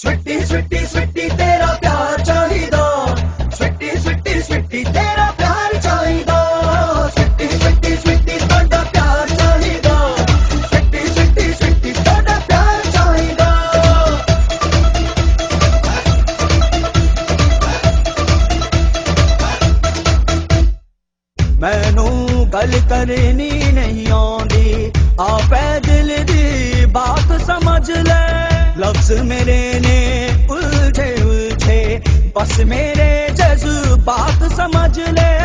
स्वीटी स्वीटी स्वीटी तेरा प्यार चाहिदा, स्वीटी स्वीटी स्वीटी तेरा प्यार चाहिदा, स्वीटी स्वीटी स्वीटी तोड़ा प्यार चाहिदा, स्वीटी स्वीटी स्वीटी तोड़ा प्यार चाहिदा। मैनू गल करनी नहीं आउंदी, आपे दिल दी बात समझ ले। लफ्ज मेरे ने उलझे उलझे, बस मेरे जज्बात समझ ले।